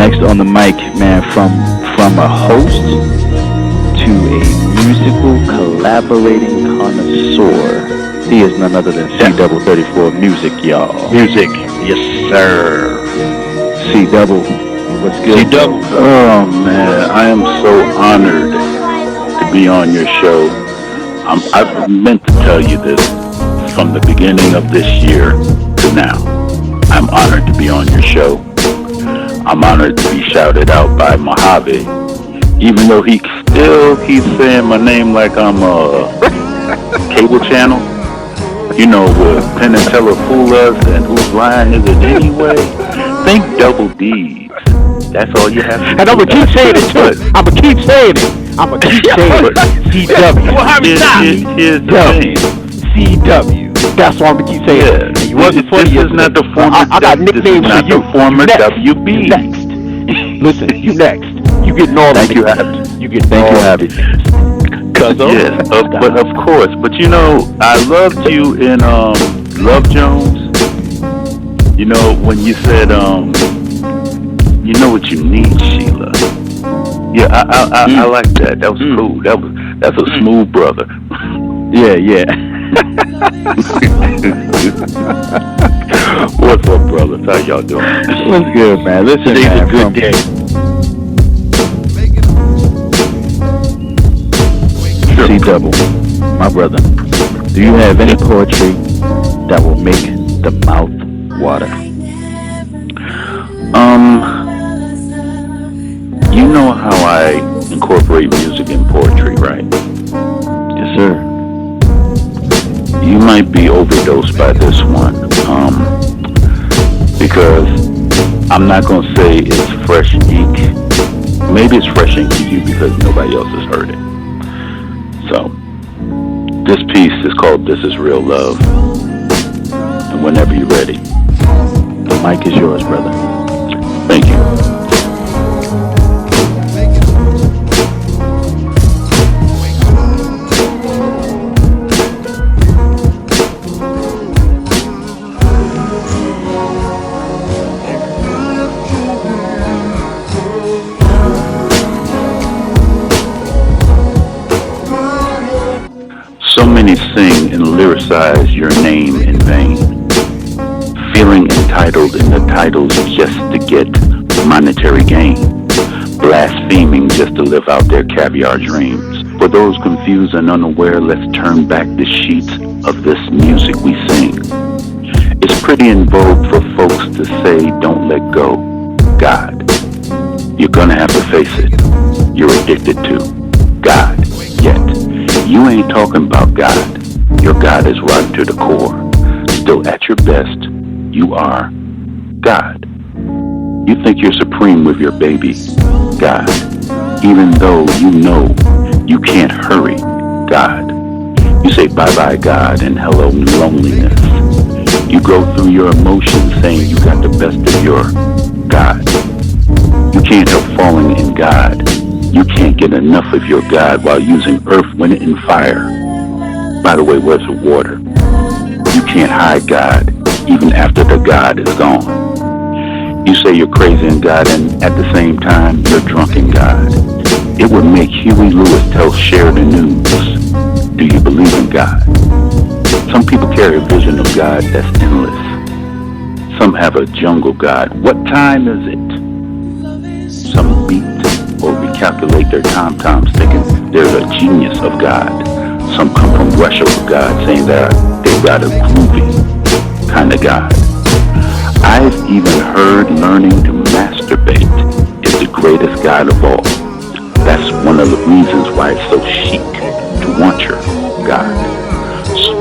next on the mic, man, from a host to a musical collaborating connoisseur. He is none other than Double34 Music, y'all. Music, yes sir. Double, what's good? Double. Oh man, I am so honored to be on your show. I've meant to tell you this from the beginning of this year to now. I'm honored to be on your show. I'm honored to be shouted out by Mojavi, even though he still keeps saying my name like I'm a cable channel. You know, where Penn and Teller fool us, and whose line is it anyway? Think Double D. That's all you have to do. And I'm going to keep saying it too. I'm going to keep saying it. CW. Well, here's the thing. CW. That's why I'm going to keep saying it. You wasn't funny. This is not the former. I got nicknames for you. The former WB. You next. Listen, you next. You getting all Thank the you, nicknames. You getting all Happy. Yes, but of course. But you know, I loved you in Love Jones. You know, when you said, you know what you need, Sheila. Yeah, I like that. That was cool. That's a smooth brother. Yeah. What's up, brothers? How y'all doing? What's good, man? Listen, Today's man, a good day. Double, my brother, do you have any poetry that will make the mouth water? You know how I incorporate music in poetry, right? Yes, sir. You might be overdosed by this one, because I'm not gonna say it's fresh ink. Maybe it's fresh ink to you because nobody else has heard it. So, this piece is called This Is Real Love. And whenever you're ready, the mic is yours, brother. Thank you. So many sing and lyricize your name in vain, feeling entitled in the titles just to get monetary gain, blaspheming just to live out their caviar dreams. For those confused and unaware, let's turn back the sheets of this music we sing. It's pretty in vogue for folks to say, don't let go, God. You're gonna have to face it. You're addicted to God, yet you ain't talking about God. Your God is rotten to the core. Still at your best, you are God. You think you're supreme with your baby, God. Even though you know you can't hurry, God. You say bye-bye, God, and hello, loneliness. You go through your emotions saying you got the best of your God. You can't help falling in God. You can't get enough of your God while using earth, wind, and fire. By the way, where's the water? You can't hide God even after the God is gone. You say you're crazy in God, and at the same time, you're drunk in God. It would make Huey Lewis tell Sheridan News, do you believe in God? Some people carry a vision of God that's endless. Some have a jungle God. What time is it? Some beat or recalculate their tom-toms thinking there's a genius of God. Some come from Russia with God saying that they've got a groovy kind of God. I've even heard learning to masturbate is the greatest God of all. That's one of the reasons why it's so chic to want your God.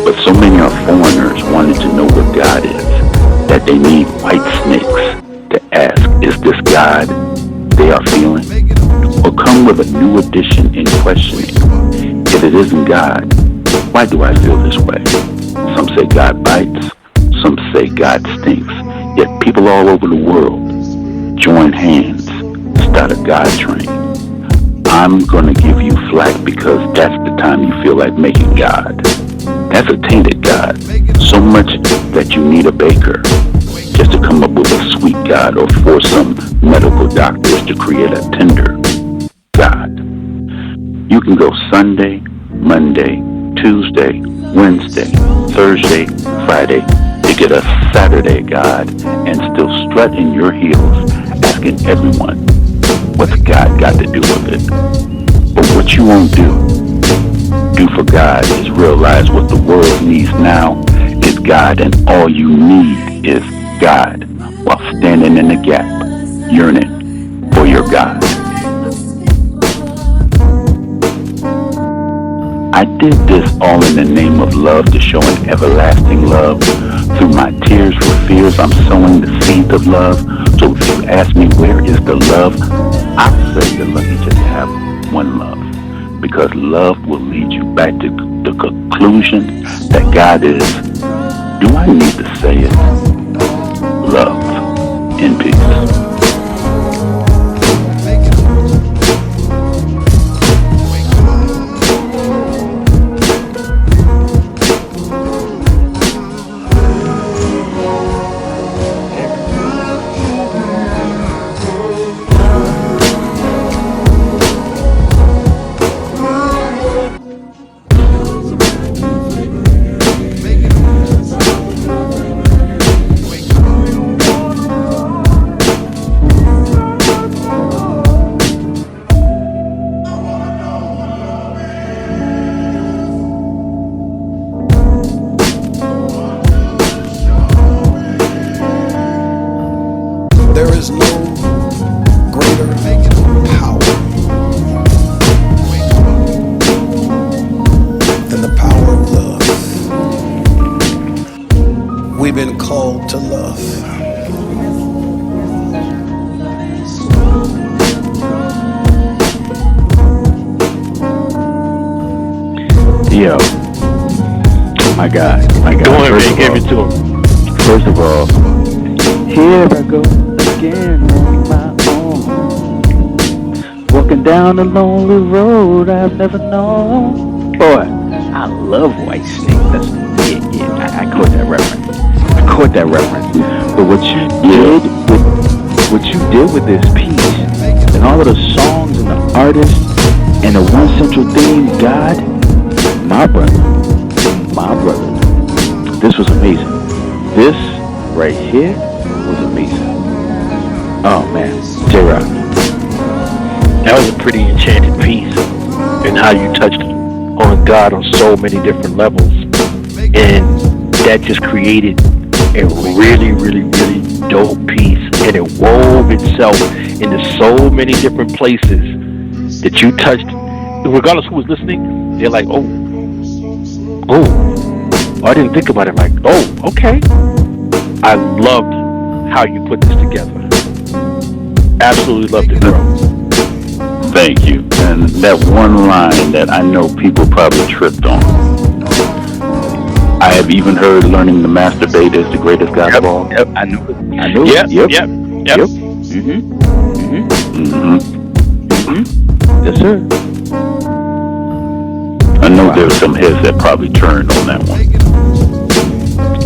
But so many are foreigners wanting to know what God is, that they need white snakes to ask, is this God they are feeling? Or come with a new addition in questioning. If it isn't God, why do I feel this way? Some say God bites, some say God stinks. Yet people all over the world join hands, start a God train. I'm gonna give you flack because that's the time you feel like making God. That's a tainted God. So much that you need a baker just to come up with a sweet God or force some medical doctors to create a tender God. You can go Sunday, Monday, Tuesday, Wednesday, Thursday, Friday to get a Saturday God and still strut in your heels asking everyone, what's God got to do with it? But what you won't do for God is realize what the world needs now is God, and all you need is God while standing in the gap, yearning for your God. I did this all in the name of love, to show an everlasting love. Through my tears for fears, I'm sowing the seeds of love. So if you ask me where is the love, I'll say you're lucky just to have one love. Because love will lead you back to the conclusion that God is, do I need to say it? Love in peace. Yo, my God. Go ahead, man, give it to him. First of all, here I go again on my own, walking down a lonely road I've never known. Boy, I love White Snake. That's I caught that reference. But what you did with this piece, and all of the songs and the artists, and the one central theme, God, my brother. This was amazing. This right here was amazing. Oh man, J-Rock. That was a pretty enchanted piece, and how you touched on God on so many different levels, and that just created a really, really, really dope piece, and it wove itself into so many different places that you touched. Regardless who was listening, they're like, oh, I didn't think about it. Like, oh, okay. I loved how you put this together. Absolutely loved it, bro. Thank you. And that one line that I know people probably tripped on. I have even heard learning to masturbate is the greatest gospel. Yep, I knew it. Yep. Yes, sir. I know there's some heads that probably turned on that one.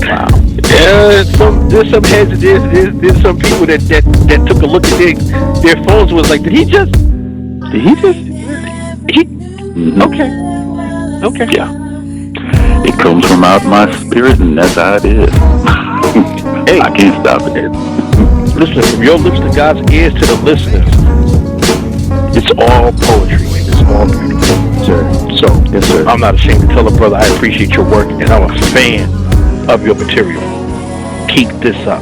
Wow. Yeah, there's some heads. There's some people that took a look at their phones and was like, did he just? Okay. Yeah. It comes from out my spirit, and that's how it is. Hey, I can't stop it. Listen, from your lips to God's ears to the listeners, it's all poetry. It's all beautiful. Sir. So, yes, sir. I'm not ashamed to tell a brother I appreciate your work, and I'm a fan of your material. Keep this up.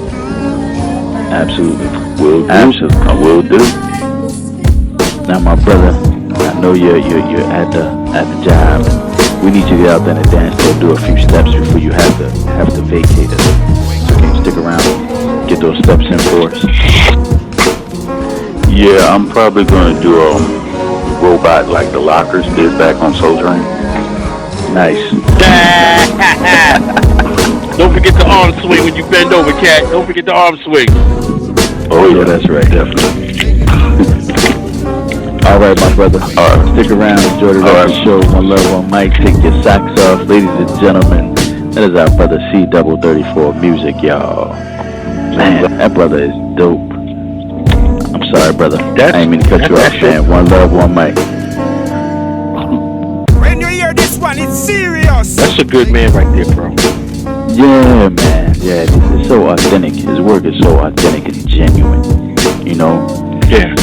Absolutely. Will do. Absolutely. I will do. Now, my brother, I know you're at the job. We need you to get out there and dance to do a few steps before you have to vacate it. So can you stick around, get those steps in for us? Yeah, I'm probably going to do a robot like the Lockers did back on Soul Train. Nice. Don't forget the arm swing when you bend over, cat. Don't forget the arm swing. Oh yeah, that's right. Definitely. All right, my brother. All right. Stick around. Enjoy the rest of the show. One love, one mic. Take your socks off. Ladies and gentlemen, that is our brother C Double 34 music, y'all. Man, that brother is dope. I'm sorry, brother. That's, I ain't mean to cut you off, man. One love, one mic. When you hear this one, it's serious. That's a good man right there, bro. Yeah, man. Yeah, it's so authentic. His work is so authentic and genuine. You know? Yeah.